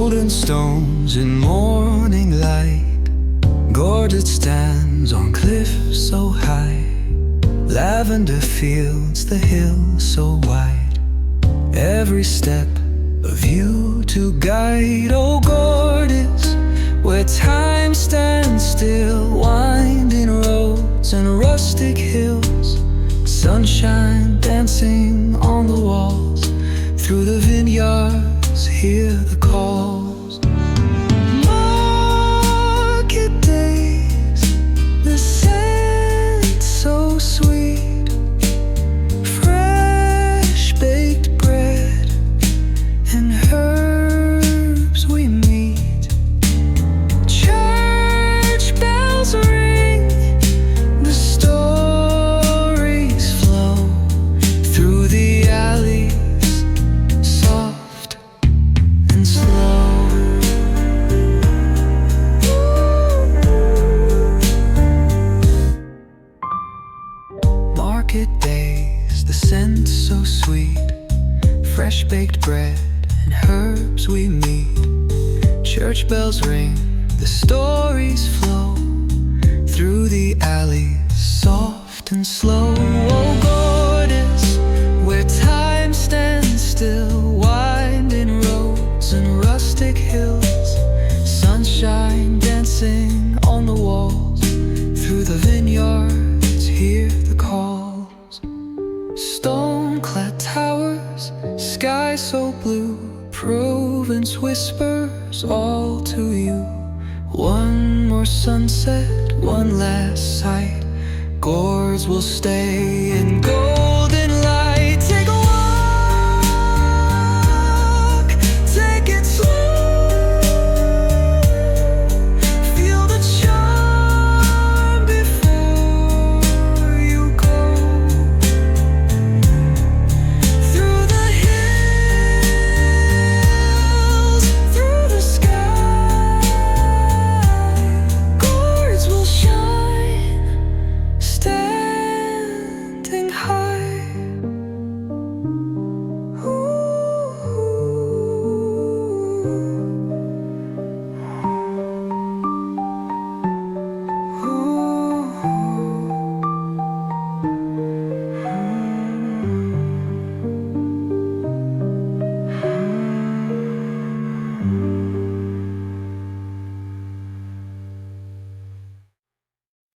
golden stones in morning light. Gordes stands on cliffs so high. Lavender fields, the hills so wide. Every step a view to guide. Oh, Gordes, where time stands still. Winding roads and rustic hills. Sunshine dancing on the walls. Through the vineyards, hear the calls. Market days, the scent so sweet. Fresh baked bread and herbs we meet. Church bells ring, the stories flow through the alleys, soft and slow. Market days, the scent so sweet. Fresh baked bread and herbs we meet. Church bells ring, the stories flow through the alleys, soft and slow. Oh, Gordes, where time stands still. Winding roads and rustic hills. Sunshine dancing on the walls. Through the vineyards, hear the calls. Stone-clad towers, sky so blue. Provence whispers all to you. One more sunset, one last sight. Gordes will stay in gold.